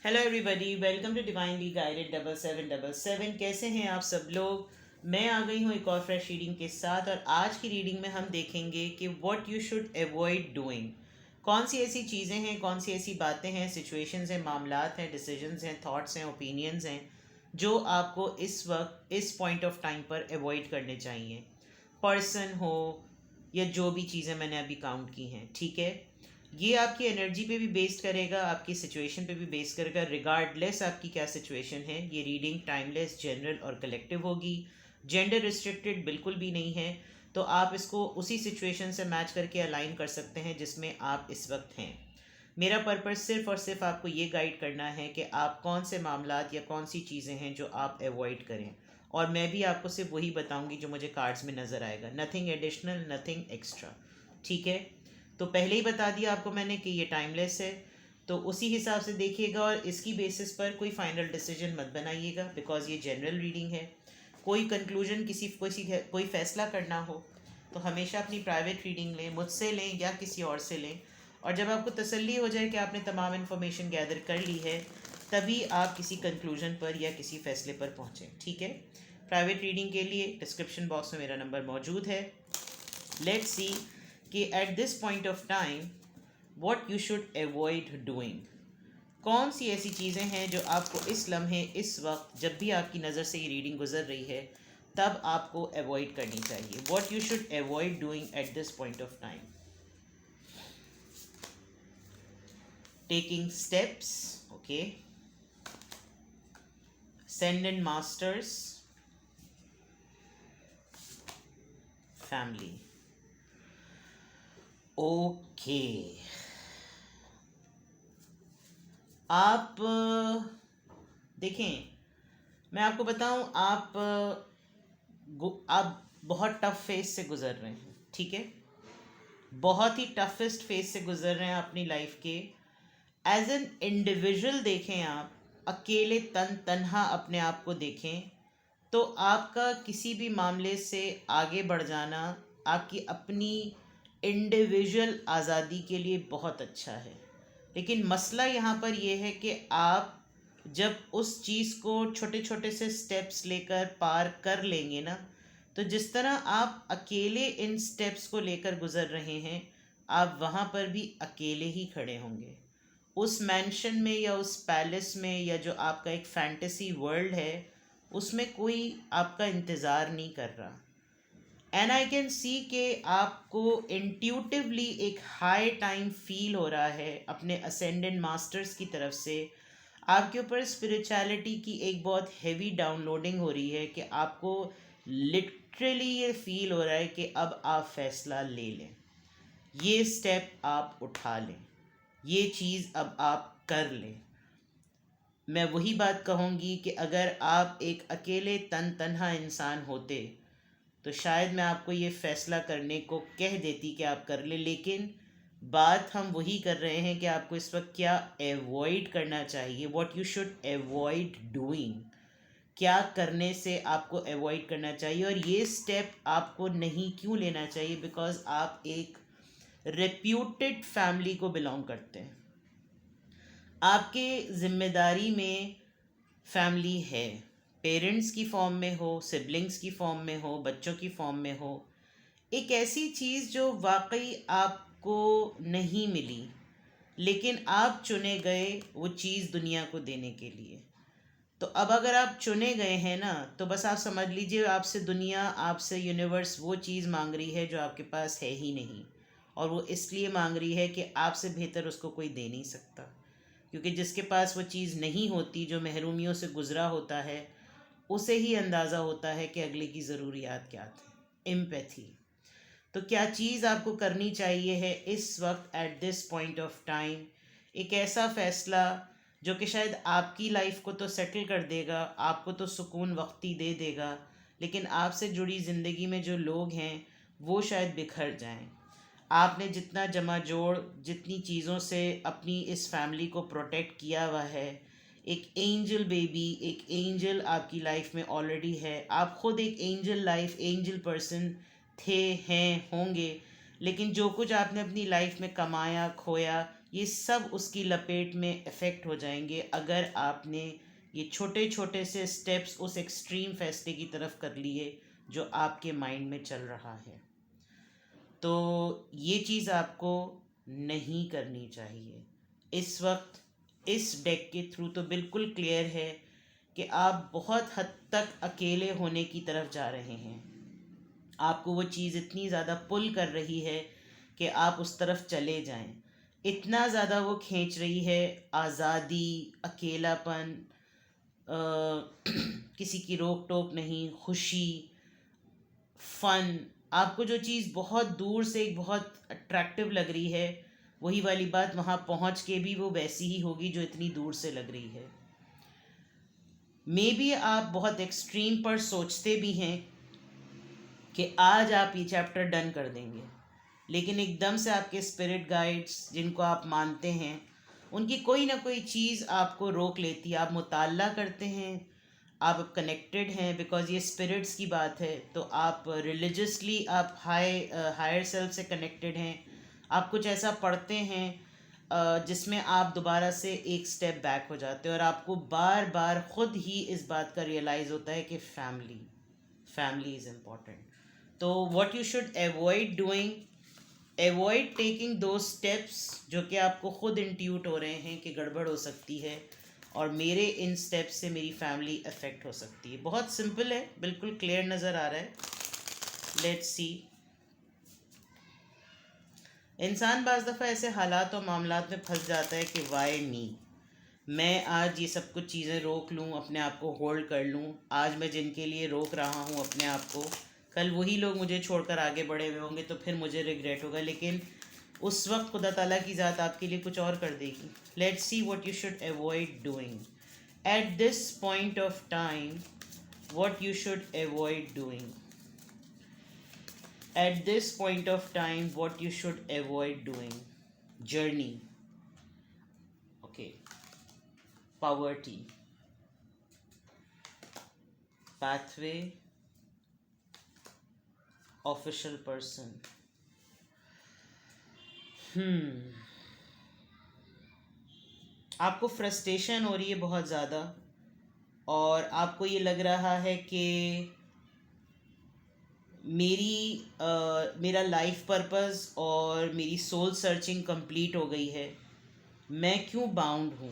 Hello everybody, welcome to divinely guided 7777। कैसे हैं आप सब लोग। मैं आ गई हूँ एक और फ्रेश रीडिंग के साथ, और आज की रीडिंग में हम देखेंगे कि what you should avoid doing. कौन सी ऐसी चीज़ें हैं, कौन सी ऐसी बातें हैं, सिचुएशंस हैं, मामलात हैं, डिसीजंस हैं, थॉट्स हैं, ओपिनियंस हैं, जो आपको इस वक्त इस पॉइंट ऑफ टाइम पर अवॉइड करने चाहिए। पर्सन हो या जो भी चीज़ें मैंने अभी काउंट की हैं, ठीक है। ये आपकी एनर्जी पे भी बेस्ड करेगा, आपकी सिचुएशन पे भी बेस्ड करेगा। रिगार्डलेस आपकी क्या सिचुएशन है, ये रीडिंग टाइमलेस, जनरल और कलेक्टिव होगी। जेंडर रिस्ट्रिक्टेड बिल्कुल भी नहीं है। तो आप इसको उसी सिचुएशन से मैच करके अलाइन कर सकते हैं जिसमें आप इस वक्त हैं। मेरा पर्पस सिर्फ और सिर्फ आपको ये गाइड करना है कि आप कौन से मामलात या कौन सी चीज़ें हैं जो आप अवॉइड करें, और मैं भी आपको सिर्फ वही बताऊंगी जो मुझे कार्ड्स में नज़र आएगा। नथिंग एडिशनल, नथिंग एक्स्ट्रा, ठीक है। तो पहले ही बता दिया आपको मैंने कि ये टाइमलेस है, तो उसी हिसाब से देखिएगा, और इसकी बेसिस पर कोई फाइनल डिसीजन मत बनाइएगा, बिकॉज ये जनरल रीडिंग है। कोई कंक्लूजन कोई फैसला करना हो तो हमेशा अपनी प्राइवेट रीडिंग लें, मुझसे लें या किसी और से लें। और जब आपको तसल्ली हो जाए कि आपने तमाम इन्फॉर्मेशन गैदर कर ली है, तभी आप किसी कंक्लूजन पर या किसी फैसले पर पहुँचें, ठीक है। प्राइवेट रीडिंग के लिए डिस्क्रिप्शन बॉक्स में मेरा नंबर मौजूद है। लेट्स सी कि eight this point of time what you should avoid doing. कौन सी ऐसी चीज़ें हैं जो आपको इस लम्हे, इस वक्त, जब भी आपकी नज़र से ये रीडिंग गुजर रही है, तब आपको अवॉइड करनी चाहिए। What you should avoid doing at this point of time. Taking steps, okay. ascendant masters, family, okay. आप देखें, मैं आपको बताऊं, आप बहुत टफ फेज से गुजर रहे हैं, ठीक है। बहुत ही टफेस्ट फेज से गुजर रहे हैं अपनी लाइफ के। एज एन इंडिविजुअल देखें, आप अकेले तन्हा अपने आप को देखें, तो आपका किसी भी मामले से आगे बढ़ जाना आपकी अपनी इंडिविजुअल आज़ादी के लिए बहुत अच्छा है। लेकिन मसला यहाँ पर यह है कि आप जब उस चीज़ को छोटे छोटे से स्टेप्स लेकर पार कर लेंगे ना, तो जिस तरह आप अकेले इन स्टेप्स को लेकर गुज़र रहे हैं, आप वहाँ पर भी अकेले ही खड़े होंगे। उस मैंशन में या उस पैलेस में, या जो आपका एक फैंटेसी वर्ल्ड है, उसमें कोई आपका इंतज़ार नहीं कर रहा। एंड आई कैन सी कि आपको इंट्यूटिवली एक हाई टाइम फील हो रहा है अपने असेंडेंट मास्टर्स की तरफ से। आपके ऊपर स्पिरिचुअलिटी की एक बहुत हैवी डाउनलोडिंग हो रही है कि आपको लिटरली ये फील हो रहा है कि अब आप फैसला ले लें, ये स्टेप आप उठा लें, ये चीज़ अब आप कर लें। मैं वही बात कहूँगी कि अगर आप एक अकेले तन्हा इंसान होते तो शायद मैं आपको ये फ़ैसला करने को कह देती कि आप कर ले। लेकिन बात हम वही कर रहे हैं कि आपको इस वक्त क्या अवॉइड करना चाहिए, what you should avoid doing. क्या करने से आपको अवॉइड करना चाहिए, और ये स्टेप आपको नहीं क्यों लेना चाहिए, बिकॉज आप एक रेप्यूटेड फैमिली को बिलोंग करते हैं। आपके ज़िम्मेदारी में फैमिली है, पेरेंट्स की फॉर्म में हो, सिबलिंग्स की फॉर्म में हो, बच्चों की फॉर्म में हो। एक ऐसी चीज़ जो वाकई आपको नहीं मिली, लेकिन आप चुने गए वो चीज़ दुनिया को देने के लिए। तो अब अगर आप चुने गए हैं ना, तो बस आप समझ लीजिए आपसे दुनिया, आपसे यूनिवर्स वो चीज़ मांग रही है जो आपके पास है ही नहीं। और वो इसलिए मांग रही है कि आपसे बेहतर उसको कोई दे नहीं सकता, क्योंकि जिसके पास वो चीज़ नहीं होती, जो महरूमियों से गुज़रा होता है, उसे ही अंदाज़ा होता है कि अगले की ज़रूरियात क्या थी। एम्पैथी। तो क्या चीज़ आपको करनी चाहिए है इस वक्त eight this point of time, एक ऐसा फ़ैसला जो कि शायद आपकी लाइफ को तो सेटल कर देगा, आपको तो सुकून वक्ती दे देगा, लेकिन आपसे जुड़ी ज़िंदगी में जो लोग हैं वो शायद बिखर जाएं। आपने जितना जमा जोड़, जितनी चीज़ों से अपनी इस फैमिली को प्रोटेक्ट किया हुआ है, एक एंजल बेबी, एक एंजल आपकी लाइफ में ऑलरेडी है। आप खुद एक एंजल लाइफ, एंजल पर्सन थे, हैं, होंगे। लेकिन जो कुछ आपने अपनी लाइफ में कमाया, खोया, ये सब उसकी लपेट में इफ़ेक्ट हो जाएंगे अगर आपने ये छोटे छोटे से स्टेप्स उस एक्सट्रीम फैसले की तरफ कर लिए जो आपके माइंड में चल रहा है। तो ये चीज़ आपको नहीं करनी चाहिए। इस वक्त इस डेक के थ्रू तो बिल्कुल क्लियर है कि आप बहुत हद तक अकेले होने की तरफ जा रहे हैं। आपको वो चीज़ इतनी ज़्यादा पुल कर रही है कि आप उस तरफ चले जाएं। इतना ज़्यादा वो खींच रही है, आज़ादी, अकेलापन, किसी की रोक टोक नहीं, खुशी, फन। आपको जो चीज़ बहुत दूर से एक बहुत अट्रैक्टिव लग रही है, वही वाली बात वहाँ पहुँच के भी वो वैसी ही होगी जो इतनी दूर से लग रही है। मे बी आप बहुत एक्सट्रीम पर सोचते भी हैं कि आज आप ये चैप्टर डन कर देंगे, लेकिन एकदम से आपके स्पिरिट गाइड्स जिनको आप मानते हैं, उनकी कोई ना कोई चीज़ आपको रोक लेती है। आप मुताल्ला करते हैं, आप कनेक्टेड हैं, बिकॉज ये स्पिरिट्स की बात है, तो आप रिलीजियसली आप हायर सेल्फ से कनेक्टेड हैं। आप कुछ ऐसा पढ़ते हैं जिसमें आप दोबारा से एक स्टेप बैक हो जाते हैं और आपको बार बार ख़ुद ही इस बात का रियलाइज़ होता है कि फैमिली इज़ इम्पॉर्टेंट। तो what you should avoid doing, avoid taking दो स्टेप्स जो कि आपको ख़ुद इंट्यूट हो रहे हैं कि गड़बड़ हो सकती है और मेरे इन स्टेप्स से मेरी फैमिली अफेक्ट हो सकती है। बहुत सिंपल है, बिल्कुल क्लियर नज़र आ रहा है। Let's see. इंसान बाज़ दफ़ा ऐसे हालात और मामलात में फंस जाता है कि वाई मी, मैं आज ये सब कुछ चीज़ें रोक लूँ, अपने आप को होल्ड कर लूँ। आज मैं जिनके लिए रोक रहा हूँ अपने आप को, कल वही लोग मुझे छोड़कर आगे बढ़े हुए होंगे तो फिर मुझे रिग्रेट होगा, लेकिन उस वक्त खुदा ताला की ज़ात आपके लिए कुछ और कर देगी। Let's see what you should avoid doing at this point of time. What you should avoid doing at this point of time, what you should avoid doing. Journey, okay. Poverty, pathway, official person. आपको frustration हो रही है बहुत ज़्यादा और आपको ये लग रहा है कि मेरा लाइफ पर्पस और मेरी सोल सर्चिंग कंप्लीट हो गई है, मैं क्यों बाउंड हूँ।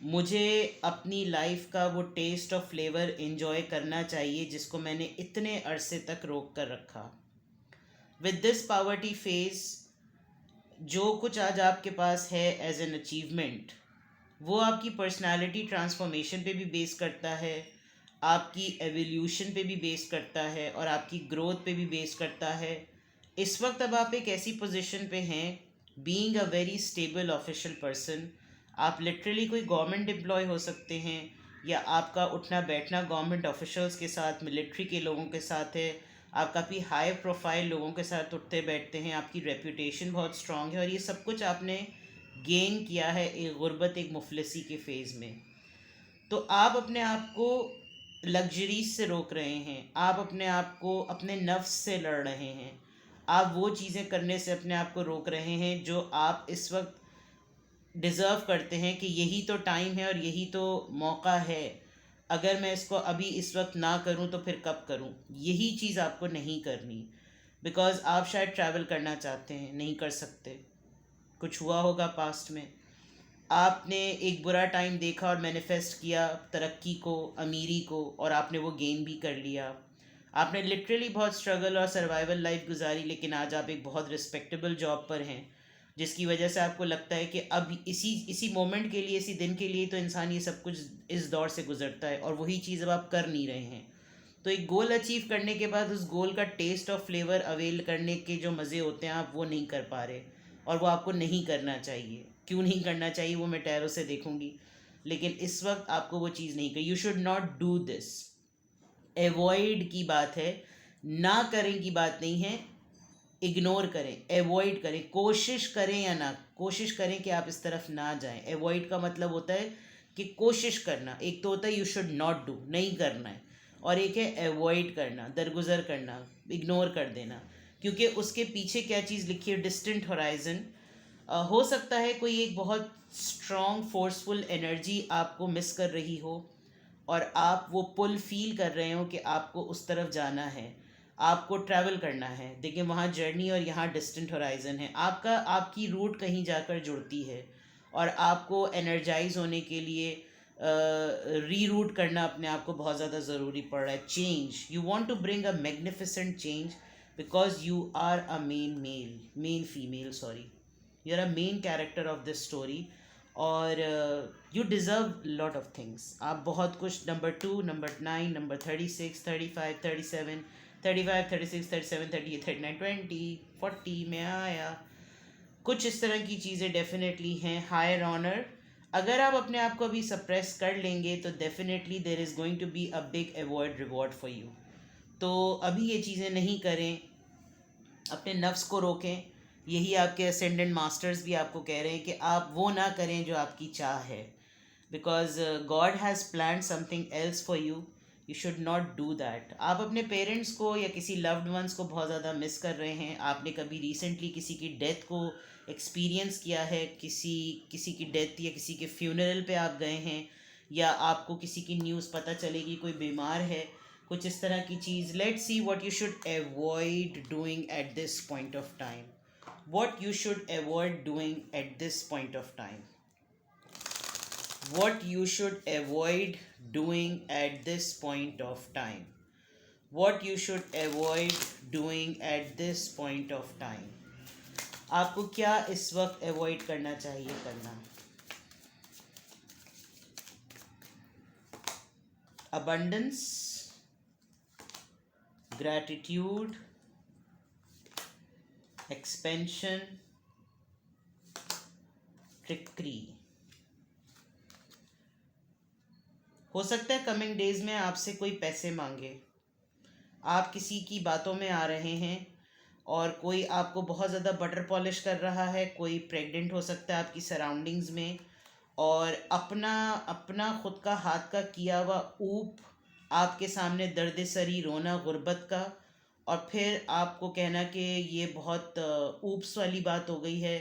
मुझे अपनी लाइफ का वो टेस्ट और फ्लेवर एंजॉय करना चाहिए जिसको मैंने इतने अरसे तक रोक कर रखा। विद दिस पावर्टी फेज, जो कुछ आज आपके पास है एज एन अचीवमेंट, वो आपकी पर्सनालिटी ट्रांसफॉर्मेशन पे भी बेस करता है, आपकी एवोल्यूशन पे भी बेस करता है और आपकी ग्रोथ पे भी बेस करता है। इस वक्त अब आप एक ऐसी पोजीशन पे हैं, being a very stable official person. आप लिटरली कोई गवर्नमेंट एम्प्लॉय हो सकते हैं या आपका उठना बैठना गवर्नमेंट ऑफिशियल्स के साथ, मिलिट्री के लोगों के साथ है। आप काफ़ी हाई प्रोफाइल लोगों के साथ उठते बैठते हैं, आपकी रेपूटेशन बहुत स्ट्रांग है और ये सब कुछ आपने गेन किया है एक गुर्बत, एक मुफलिसी के फ़ेज़ में। तो आप अपने आप को लग्जरीज से रोक रहे हैं, आप अपने आप को अपने नफ्स से लड़ रहे हैं, आप वो चीज़ें करने से अपने आप को रोक रहे हैं जो आप इस वक्त डिज़र्व करते हैं कि यही तो टाइम है और यही तो मौका है। अगर मैं इसको अभी इस वक्त ना करूं तो फिर कब करूं। यही चीज़ आपको नहीं करनी, बिकॉज़ आप शायद ट्रैवल करना चाहते हैं, नहीं कर सकते, कुछ हुआ होगा पास्ट में, आपने एक बुरा टाइम देखा और मैनिफेस्ट किया तरक्की को, अमीरी को, और आपने वो गेन भी कर लिया। आपने लिटरली बहुत स्ट्रगल और सर्वाइवल लाइफ गुजारी, लेकिन आज आप एक बहुत रिस्पेक्टेबल जॉब पर हैं, जिसकी वजह से आपको लगता है कि अब इसी मोमेंट के लिए, इसी दिन के लिए तो इंसान ये सब कुछ इस दौर से गुजरता है, और वही चीज़ अब आप कर नहीं रहे हैं। तो एक गोल अचीव करने के बाद उस गोल का टेस्ट और फ्लेवर अवेल करने के जो मज़े होते हैं आप वो नहीं कर पा रहे, और वो आपको नहीं करना चाहिए। क्यों नहीं करना चाहिए वो मैं टैरो से देखूंगी, लेकिन इस वक्त आपको वो चीज़ नहीं करनी। You should not do this. Avoid की बात है, ना करें की बात नहीं है। इग्नोर करें, एवॉइड करें, कोशिश करें या ना कोशिश करें कि आप इस तरफ ना जाएं। एवॉइड का मतलब होता है कि कोशिश करना। एक तो होता है यू शुड नॉट डू, नहीं करना है, और एक है एवॉइड करना, दरगुजर करना, इग्नोर कर देना। क्योंकि उसके पीछे क्या चीज़ लिखी है, डिस्टेंट होराइजन। हो सकता है कोई एक बहुत स्ट्रॉन्ग फोर्सफुल एनर्जी आपको मिस कर रही हो और आप वो पुल फील कर रहे हो कि आपको उस तरफ जाना है, आपको ट्रैवल करना है। देखिए वहाँ जर्नी और यहाँ डिस्टेंट होराइजन है, आपकी रूट कहीं जाकर जुड़ती है और आपको एनर्जाइज होने के लिए री रूट करना अपने आप को बहुत ज़्यादा ज़रूरी पड़ रहा है। Change, you want to bring a magnificent change because you are a main female, sorry, you're a main character of this story और you deserve lot of things। आप बहुत कुछ, नंबर 2, नंबर 9, नंबर 36, 35, 37, 35, 36, 37, 38, 39, 20, 40 में आया, कुछ इस तरह की चीज़ें डेफिनेटली हैं। हायर ऑनर, अगर आप अपने आप को अभी सप्रेस कर लेंगे तो definitely there is going to be a big avoid reward for you. तो अभी ये चीज़ें नहीं करें, अपने नफ्स को रोकें। यही आपके असेंडेंट मास्टर्स भी आपको कह रहे हैं कि आप वो ना करें जो आपकी चाह है, because God has plan something else for you, you should not do that. आप अपने पेरेंट्स को या किसी लव्ड वंस को बहुत ज़्यादा मिस कर रहे हैं। आपने कभी रिसेंटली किसी की डेथ को एक्सपीरियंस किया है, किसी की डेथ या किसी के फ्यूनरल पे आप गए हैं, या आपको किसी की न्यूज़ पता चलेगी कोई बीमार है, कुछ इस तरह की चीज़। Let's see what you should avoid doing at this point of time, what you should avoid doing at this point of time, what you should avoid doing at this point of time, what you should avoid doing at this point of time। आपको क्या इस वक्त avoid करना चाहिए करना? Abundance, gratitude, expansion, trickery. हो सकता है कमिंग डेज में आपसे कोई पैसे मांगे, आप किसी की बातों में आ रहे हैं और कोई आपको बहुत ज़्यादा बटर पॉलिश कर रहा है। कोई प्रेग्नेंट हो सकता है आपकी सराउंडिंग्स में और अपना अपना खुद का हाथ का किया हुआ ऊप आपके सामने, दर्द सरी रोना गुर्बत का, और फिर आपको कहना कि ये बहुत ऊप्स वाली बात हो गई है।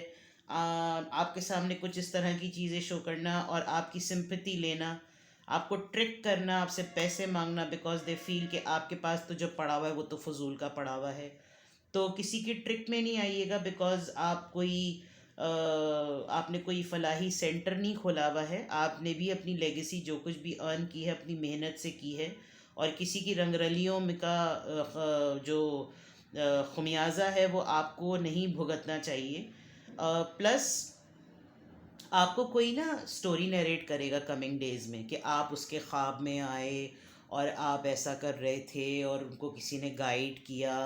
आपके सामने कुछ इस तरह की चीज़ें शो करना और आपकी सिंपैथी लेना, आपको ट्रिक करना, आपसे पैसे मांगना, बिकॉज दे फील कि आपके पास तो जो पड़ा हुआ है वो तो फजूल का पड़ा हुआ है। तो किसी की ट्रिक में नहीं आइएगा, बिकॉज आपने कोई फलाही सेंटर नहीं खोला हुआ है। आपने भी अपनी लेगेसी जो कुछ भी अर्न की है अपनी मेहनत से की है, और किसी की रंगरलियों में का जो खमियाजा है वो आपको नहीं भुगतना चाहिए। प्लस आपको कोई ना स्टोरी नरेट करेगा कमिंग डेज में कि आप उसके ख्वाब में आए और आप ऐसा कर रहे थे और उनको किसी ने गाइड किया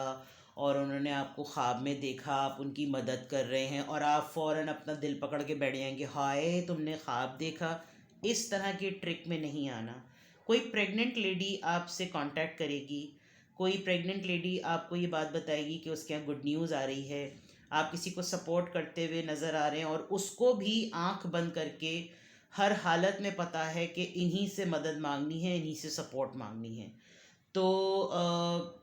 और उन्होंने आपको ख्वाब में देखा, आप उनकी मदद कर रहे हैं और आप फ़ौरन अपना दिल पकड़ के बैठ जाएंगे, हाय तुमने ख्वाब देखा। इस तरह की ट्रिक में नहीं आना। कोई प्रेग्नेंट लेडी आपसे कांटेक्ट करेगी, कोई प्रेग्नेंट लेडी आपको ये बात बताएगी कि उसके यहाँ गुड न्यूज़ आ रही है, आप किसी को सपोर्ट करते हुए नज़र आ रहे हैं और उसको भी आंख बंद करके हर हालत में पता है कि इन्हीं से मदद मांगनी है, इन्हीं से सपोर्ट मांगनी है। तो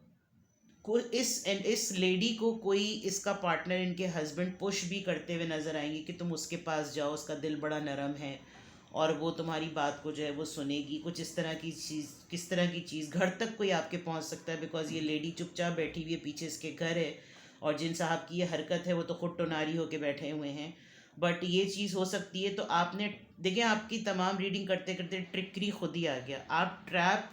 इस लेडी को कोई इसका पार्टनर, इनके हस्बैंड पुश भी करते हुए नज़र आएंगे कि तुम उसके पास जाओ, उसका दिल बड़ा नरम है और वो तुम्हारी बात को जो है वो सुनेगी। कुछ इस तरह की चीज़, किस तरह की चीज़, घर तक कोई आपके पहुंच सकता है, बिकॉज ये लेडी चुपचाप बैठी हुई है, पीछे इसके घर है और जिन साहब की ये हरकत है वो तो खुद टोनारी होके बैठे हुए हैं। बट ये चीज़ हो सकती है। तो आपने देखिए, आपकी तमाम रीडिंग करते करते ट्रिकरी खुद ही आ गया। आप ट्रैप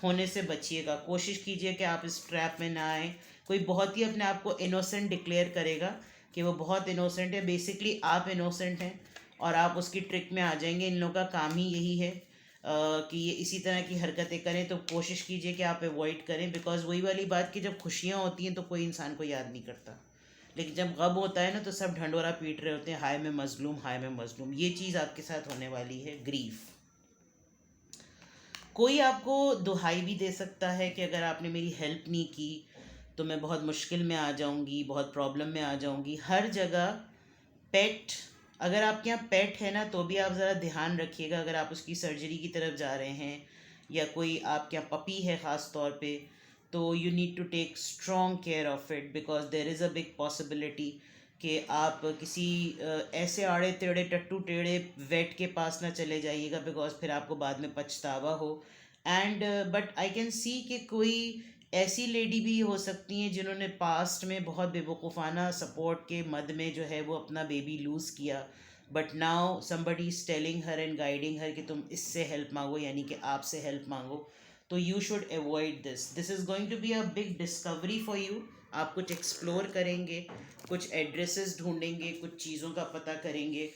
होने से बचिएगा, कोशिश कीजिए कि आप इस ट्रैप में ना आए। कोई बहुत ही अपने आप को इनोसेंट डिक्लेयर करेगा कि वो बहुत इनोसेंट है, बेसिकली आप इनोसेंट हैं और आप उसकी ट्रिक में आ जाएंगे। इन लोगों का काम ही यही है कि ये इसी तरह की हरकतें करें। तो कोशिश कीजिए कि आप अवॉइड करें, बिकॉज वही वाली बात कि जब खुशियाँ होती हैं तो कोई इंसान को याद नहीं करता, लेकिन जब गम होता है ना तो सब ढंडोरा पीट रहे होते हैं, हाय मैं मजलूम, हाय मैं मजलूम। ये चीज़ आपके साथ होने वाली है, ग्रीफ। कोई आपको दुहाई भी दे सकता है कि अगर आपने मेरी हेल्प नहीं की तो मैं बहुत मुश्किल में आ जाऊंगी, बहुत प्रॉब्लम में आ जाऊंगी। हर जगह पेट, अगर आपके यहाँ पेट है ना तो भी आप ज़रा ध्यान रखिएगा। अगर आप उसकी सर्जरी की तरफ जा रहे हैं या कोई आपके यहाँ पपी है ख़ास तौर पे, तो you need to take strong care of it, because there is a big possibility कि आप किसी ऐसे आड़े टेढ़े टट्टू टेढ़े वेट के पास ना चले जाइएगा, बिकॉज फिर आपको बाद में पछतावा हो। And but I can see कि कोई ऐसी लेडी भी हो सकती हैं जिन्होंने पास्ट में बहुत बेवकूफ़ाना सपोर्ट के मद में जो है वो अपना बेबी लूज़ किया, but now somebody is telling her and guiding her कि तुम इससे हेल्प मांगो, यानी कि आपसे हेल्प मांगो। तो you should avoid this is going to be a big discovery for you. आप कुछ एक्सप्लोर करेंगे, कुछ एड्रेसेस ढूंढेंगे, कुछ चीज़ों का पता करेंगे,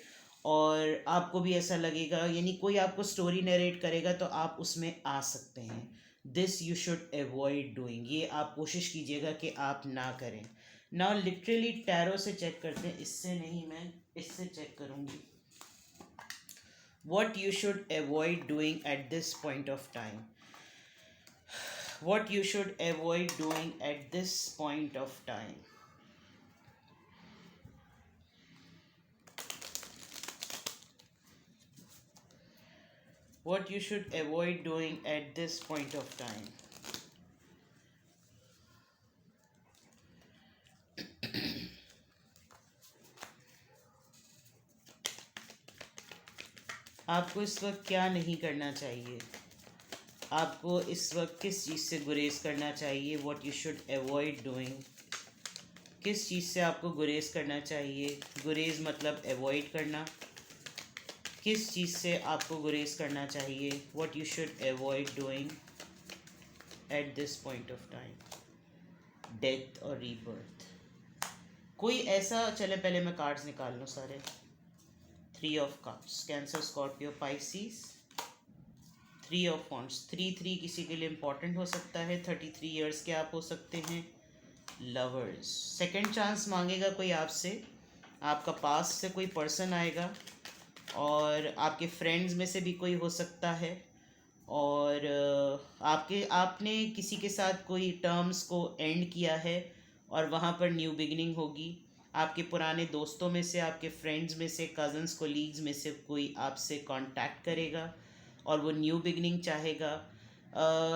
और आपको भी ऐसा लगेगा, यानी कोई आपको स्टोरी नरेट करेगा तो आप उसमें आ सकते हैं। This you should avoid doing, ये आप कोशिश कीजिएगा कि आप ना करें। नाउ लिटरली टैरो से चेक करते हैं, इससे नहीं, मैं इससे चेक करूँगी। what you should avoid doing at this point of time, what you should avoid doing at this point of time. What you should avoid doing at this point of time. आपको इस वक्त क्या नहीं करना चाहिए, आपको इस वक्त किस चीज़ से गुरेज करना चाहिए। What you should avoid doing, किस चीज़ से आपको गुरेज करना चाहिए। गुरेज मतलब अवॉइड करना, किस चीज़ से आपको गुरेज करना चाहिए। What you should avoid doing at this point of time. Death और रीबर्थ, कोई ऐसा, चले पहले मैं कार्ड्स निकाल लूँ सारे। 3 of cups, cancer, Scorpio, Pisces. 3 of wands, 3 किसी के लिए इम्पोर्टेंट हो सकता है। 33 ईयर्स के आप हो सकते हैं। लवर्स, सेकंड चांस मांगेगा कोई आपसे, आपका पास से कोई पर्सन आएगा, और आपके फ्रेंड्स में से भी कोई हो सकता है, और आपने किसी के साथ कोई टर्म्स को एंड किया है और वहाँ पर न्यू बिगनिंग होगी। आपके पुराने दोस्तों में से, आपके फ्रेंड्स में से, कज़न्स, कोलीग्स में से कोई आपसे कांटेक्ट करेगा और वो न्यू बिगनिंग चाहेगा।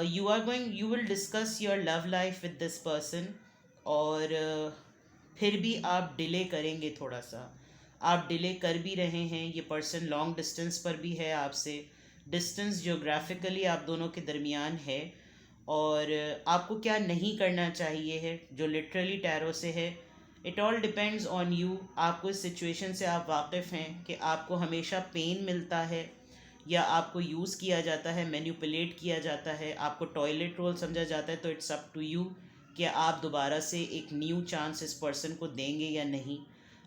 You will discuss your love life with this person, और फिर भी आप डिले करेंगे थोड़ा सा, आप डिले कर भी रहे हैं। ये पर्सन लॉन्ग डिस्टेंस पर भी है आपसे, डिस्टेंस जियोग्राफिकली आप दोनों के दरमियान है। और आपको क्या नहीं करना चाहिए है, जो लिटरली टैरो से है, it all depends on you. आपको इस सिचुएशन से आप वाकिफ़ हैं कि आपको हमेशा पेन मिलता है, या आपको यूज़ किया जाता है, मैनिपुलेट किया जाता है, आपको टॉयलेट रोल समझा जाता है। तो इट्स अप टू यू कि आप दोबारा से एक न्यू चांस इस पर्सन को देंगे या नहीं।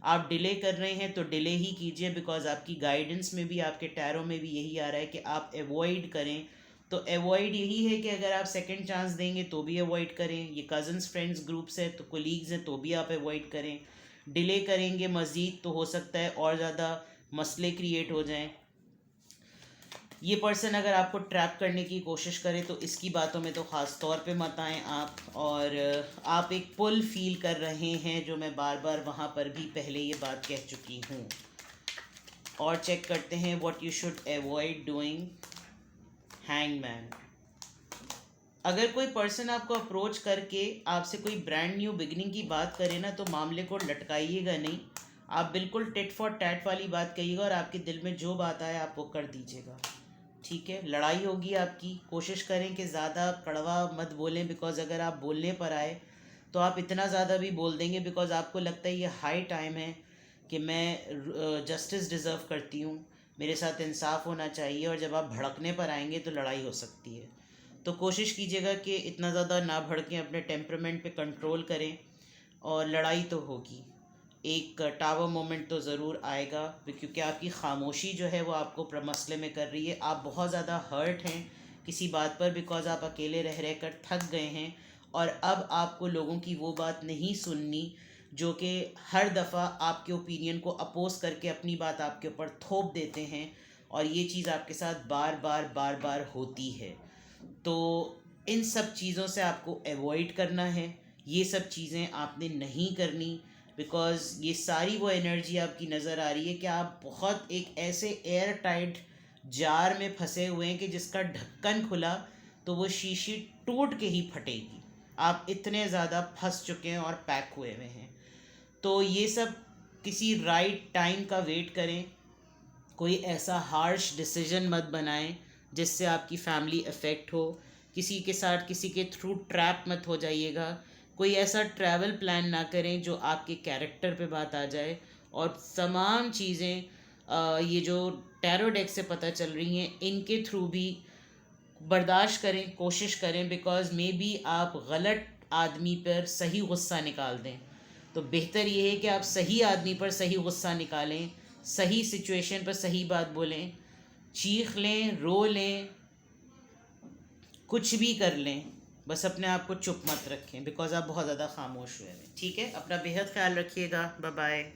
आप डिले कर रहे हैं तो डिले ही कीजिए, बिकॉज आपकी गाइडेंस में भी, आपके टैरो में भी यही आ रहा है कि आप अवॉइड करें। तो अवॉइड यही है कि अगर आप सेकंड चांस देंगे तो भी अवॉइड करें। ये कज़न्स, फ्रेंड्स, ग्रुप्स है तो कोलीग्स हैं तो भी आप अवॉइड करें। डिले करेंगे मज़ीद तो हो सकता है और ज़्यादा मसले क्रिएट हो जाएं। ये पर्सन अगर आपको ट्रैप करने की कोशिश करे तो इसकी बातों में तो ख़ास तौर पे मत आएँ आप। और आप एक पुल फील कर रहे हैं, जो मैं बार बार वहाँ पर भी पहले ये बात कह चुकी हूँ। और चेक करते हैं what you should avoid doing. Hangman, अगर कोई पर्सन आपको अप्रोच करके आपसे कोई ब्रांड न्यू बिगनिंग की बात करे ना, तो मामले को लटकाइएगा नहीं, आप बिल्कुल टिट फॉर टैट वाली बात कहिएगा, और आपके दिल में जो बात आए आप वो कर दीजिएगा। ठीक है, लड़ाई होगी आपकी, कोशिश करें कि ज़्यादा कड़वा मत बोलें, बिकॉज़ अगर आप बोलने पर आए तो आप इतना ज़्यादा भी बोल देंगे, बिकॉज़ आपको लगता है ये हाई टाइम है कि मैं जस्टिस डिज़र्व करती हूँ, मेरे साथ इंसाफ होना चाहिए, और जब आप भड़कने पर आएंगे तो लड़ाई हो सकती है। तो कोशिश कीजिएगा कि इतना ज़्यादा ना भड़कें, अपने टेम्परामेंट पे कंट्रोल करें, और लड़ाई तो होगी, एक टावर मोमेंट तो ज़रूर आएगा, क्योंकि आपकी खामोशी जो है वो आपको मसले में कर रही है। आप बहुत ज़्यादा हर्ट हैं किसी बात पर, बिकॉज़ आप अकेले रह रह कर थक गए हैं, और अब आपको लोगों की वो बात नहीं सुननी जो कि हर दफ़ा आपके ओपिनियन को अपोज करके अपनी बात आपके ऊपर थोप देते हैं, और ये चीज़ आपके साथ बार बार बार बार होती है। तो इन सब चीज़ों से आपको अवॉइड करना है, ये सब चीज़ें आपने नहीं करनी, बिकॉज़ ये सारी वो एनर्जी आपकी नज़र आ रही है कि आप बहुत एक ऐसे एयर टाइट जार में फंसे हुए हैं कि जिसका ढक्कन खुला तो वो शीशी टूट के ही फटेगी। आप इतने ज़्यादा फंस चुके हैं और पैक हुए हुए हैं। तो ये सब किसी राइट टाइम का वेट करें, कोई ऐसा हार्श डिसीजन मत बनाएं जिससे आपकी फैमिली अफेक्ट हो, किसी के साथ किसी के थ्रू ट्रैप मत हो जाइएगा, कोई ऐसा ट्रैवल प्लान ना करें जो आपके कैरेक्टर पे बात आ जाए। और तमाम चीज़ें ये जो टैरो डेक से पता चल रही हैं इनके थ्रू भी बर्दाश्त करें, कोशिश करें, बिकॉज मे बी आप गलत आदमी पर सही गुस्सा निकाल दें। तो बेहतर ये है कि आप सही आदमी पर सही गुस्सा निकालें, सही सिचुएशन पर सही बात बोलें, चीख लें, रो लें, कुछ भी कर लें, बस अपने आप को चुप मत रखें, बिकॉज आप बहुत ज़्यादा खामोश हुए हैं। ठीक है, अपना बेहद ख्याल रखिएगा। Bye bye.